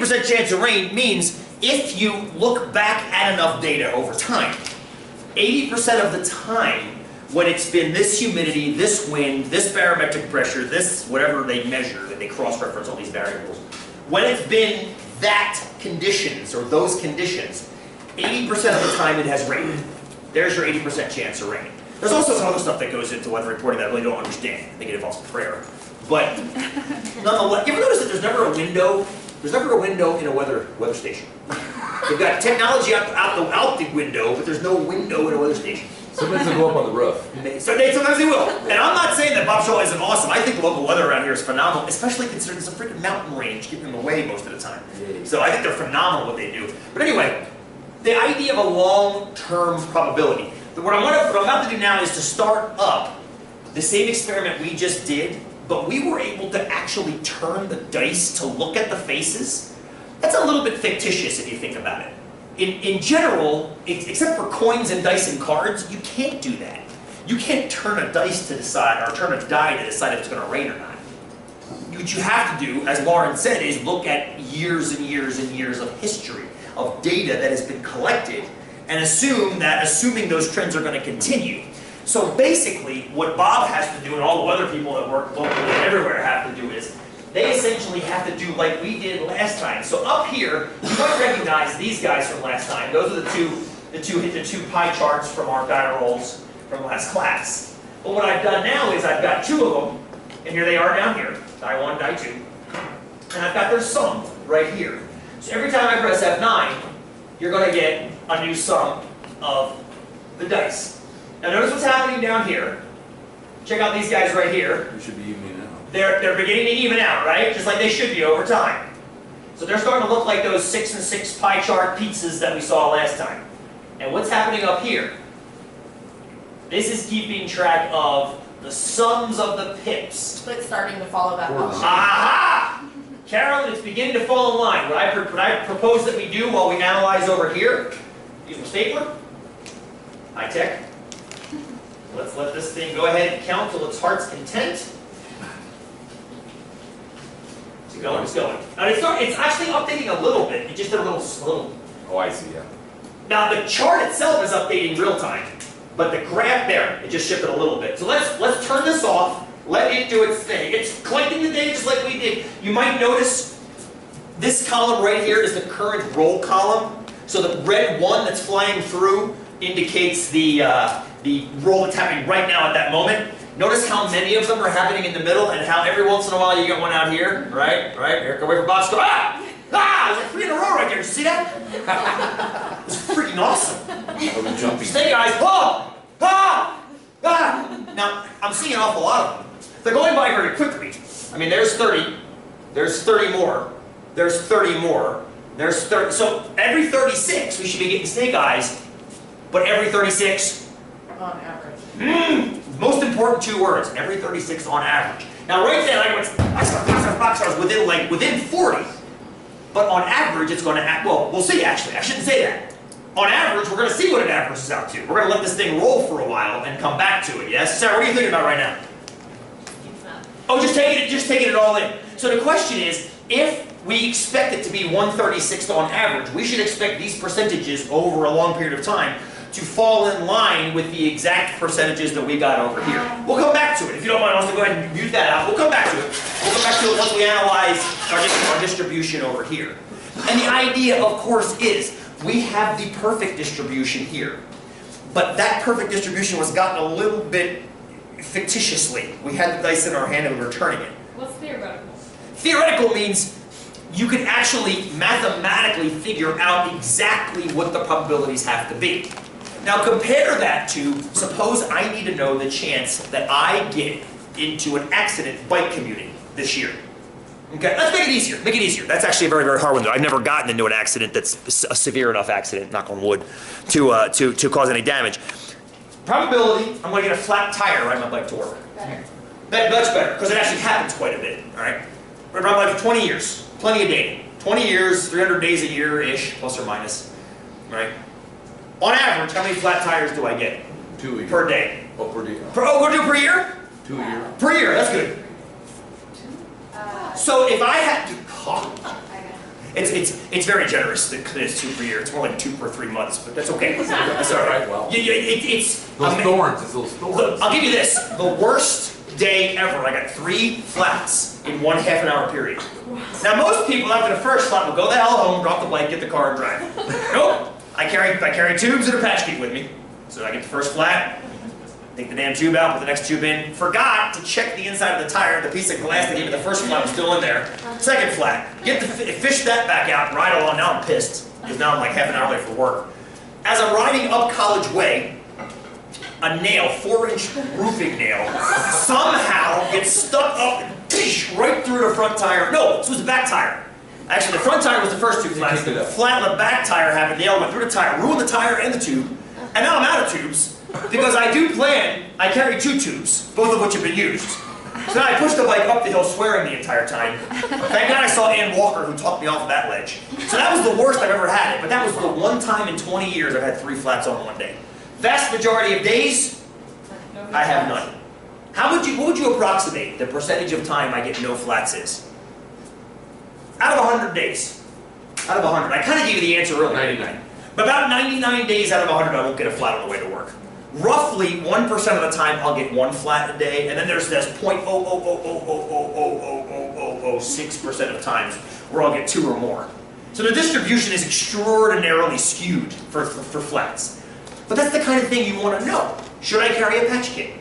80% chance of rain means if you look back at enough data over time, 80% of the time when it's been this humidity, this wind, this barometric pressure, this whatever they measure, that they cross-reference all these variables, when it's been that conditions or those conditions, 80% of the time it has rained. There's your 80% chance of rain. There's also some other stuff that goes into weather reporting that I really don't understand. I think it involves prayer. But nonetheless, you ever notice that there's never a window? There's never a window in a weather station. They've got technology out the window, but there's no window in a weather station. Sometimes they go up on the roof. Sometimes they will. And I'm not saying that Bob Shaw isn't awesome. I think the local weather around here is phenomenal, especially considering it's a freaking mountain range keeping them away most of the time. So I think they're phenomenal what they do. But anyway, the idea of a long-term probability. What I'm about to do now is to start up the same experiment we just did, but we were able to actually turn the dice to look at the faces. That's a little bit fictitious if you think about it. In general, except for coins and dice and cards, you can't do that. You can't turn a dice to decide, or turn a die to decide if it's going to rain or not. What you have to do, as Lauren said, is look at years and years and years of history, of data that has been collected, and assuming those trends are going to continue. So basically, what Bob has to do, and all the other people that work locally and everywhere have to do, is they essentially have to do like we did last time. So up here, you might recognize these guys from last time. Those are the two pie charts from our die rolls from last class. But what I've done now is I've got two of them, and here they are down here, die 1, die 2. And I've got their sum right here. So every time I press F9, you're going to get a new sum of the dice. Now notice what's happening down here. Check out these guys right here. It should be evening out. They're beginning to even out, right? Just like they should be over time. So they're starting to look like those 6 and 6 pie chart pizzas that we saw last time. And what's happening up here? This is keeping track of the sums of the pips. So it's starting to follow that function. Aha! Carolyn, it's beginning to fall in line. What I propose that we do while we analyze over here, use a stapler, high tech. Let's let this thing go ahead and count till its heart's content. It's going, it's going. Now it's actually updating a little bit. It just did a little. Oh, I see, yeah. Now the chart itself is updating real time, but the graph there, it just shifted a little bit. So let's turn this off. Let it do its thing. It's collecting the data just like we did. You might notice this column right here is the current roll column. So the red one that's flying through indicates the roll that's happening right now at that moment. Notice how many of them are happening in the middle and how every once in a while you get one out here, right? Here, go away from Bob's. Ah! Ah! There's like 3 in a row right there. Did you see that? It's freaking awesome. I'm jumping. Stay, guys. Oh! Ah! Ah! Now, I'm seeing an awful lot of them. They're going by very quickly. I mean, there's 30. There's 30 more. There's 30 more. There's 30. So every 36, we should be getting snake eyes. But every 36? On average. Most important 2 words. Every 36 on average. Now, right there, like boxcars within 40. But on average, it's going to act. Well, we'll see. Actually, I shouldn't say that. On average, we're going to see what it averages out to. We're going to let this thing roll for a while and come back to it. Yes, Sarah. What are you thinking about right now? Oh, just taking it all in. So the question is, if we expect it to be 1/36 on average, we should expect these percentages over a long period of time to fall in line with the exact percentages that we got over here. We'll come back to it. If you don't mind, I'll go ahead and mute that out. We'll come back to it. We'll come back to it once we analyze our distribution over here. And the idea, of course, is we have the perfect distribution here. But that perfect distribution was gotten a little bit fictitiously. We had the dice in our hand and we were turning it. What's theoretical? Theoretical means you can actually mathematically figure out exactly what the probabilities have to be. Now compare that to, suppose I need to know the chance that I get into an accident bike commuting this year. Okay, let's make it easier. Make it easier. That's actually a very, very hard one though. I've never gotten into an accident that's a severe enough accident, knock on wood, to cause any damage. Probability, I'm going to get a flat tire ride my bike to work. Better. Much better, because it actually happens quite a bit, all right? Ride my bike for 20 years, plenty of dating. 20 years, 300 days a year-ish, plus or minus, right? On average, how many flat tires do I get? 2 a year. Per day. Oh, per day. We'll do per year? 2 a year. Per year, that's good. So if I had to... It's very generous. It's 2 per year. It's more like 2 per 3 months, but that's okay. That's all right. Well, It's those ama- thorns, it's those thorns. I'll give you this. The worst day ever. I got 3 flats in 1 half-an-hour period. Now most people after the first flat will go the hell home, drop the bike, get the car, and drive. Nope. I carry tubes and a patch key with me. So I get the first flat, take the damn tube out, put the next tube in. Forgot to check the inside of the tire. The piece of glass that gave me the first flat was still in there. Second flat. Fish that back out, ride along. Now I'm pissed because now I'm like half an hour late for work. As I'm riding up College Way, a nail, 4-inch roofing nail, somehow gets stuck up right through the front tire. No, this was the back tire. Actually, the front tire was the first 2 flats. The flat on the back tire happened. The nail went through the tire, ruined the tire and the tube. And now I'm out of tubes because I carry 2 tubes, both of which have been used. So now I pushed the bike up the hill swearing the entire time. Thank God I saw Ann Walker who talked me off of that ledge. So that was the worst I've ever had it, but that was the one time in 20 years I've had 3 flats on one day. Vast majority of days, I have none. What would you approximate the percentage of time I get no flats is? Out of 100 days. Out of 100. I kind of gave you the answer earlier. 99. But about 99 days out of 100 I won't get a flat on the way to work. Roughly 1% of the time I'll get 1 flat a day, and then there's this 0.000000006% of times where I'll get 2 or more. So the distribution is extraordinarily skewed for flats. But that's the kind of thing you want to know. Should I carry a patch kit?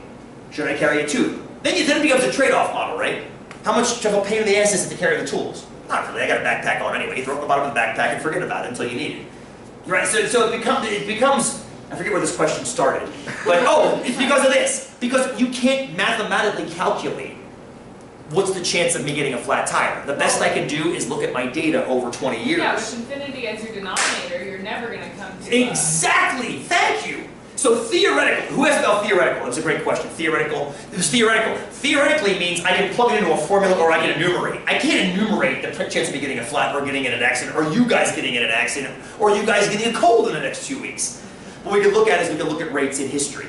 Should I carry a tube? Then it becomes a trade-off model, right? How much of a pain in the ass is it to carry the tools? Not really, I got a backpack on anyway. You throw it in the bottom of the backpack and forget about it until you need it. Right, so it becomes, I forget where this question started, but it's because of this. Because you can't mathematically calculate what's the chance of me getting a flat tire. The best I can do is look at my data over 20 years. Yeah, with infinity as your denominator, you're never going to come to Exactly, thank you. So theoretical, who asked about theoretical? That's a great question. Theoretical, it was theoretical. Theoretically means I can plug it into a formula or I can enumerate. I can't enumerate the chance of me getting a flat or getting in an accident or you guys getting in an accident or you guys getting a cold in the next 2 weeks. What we can look at is we can look at rates in history.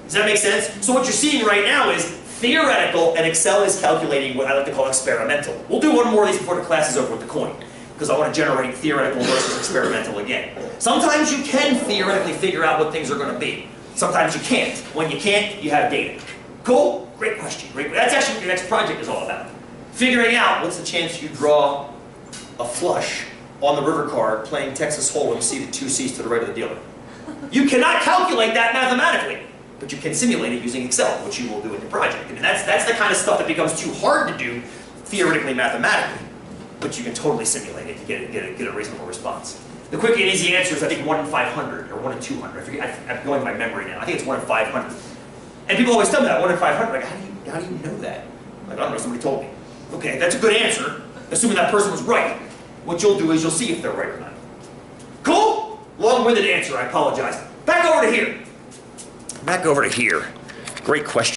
Does that make sense? So what you're seeing right now is theoretical and Excel is calculating what I like to call experimental. We'll do one more of these before the class is over with the coin, because I want to generate theoretical versus experimental again. Sometimes you can theoretically figure out what things are going to be. Sometimes you can't. When you can't, you have data. Cool? Great question. That's actually what your next project is all about. Figuring out what's the chance you draw a flush on the river card playing Texas Hold'em seated 2 seats to the right of the dealer. You cannot calculate that mathematically, but you can simulate it using Excel, which you will do in your project. And that's the kind of stuff that becomes too hard to do theoretically, mathematically, but you can totally simulate it to get a reasonable response. The quick and easy answer is I think 1 in 500 or 1 in 200. I forget. I'm going by memory now. I think it's 1 in 500. And people always tell me that 1 in 500. Like, how do you know that? Like, I don't know. Somebody told me. Okay, that's a good answer, assuming that person was right. What you'll do is you'll see if they're right or not. Cool? Long-winded answer. I apologize. Back over to here. Back over to here. Great question.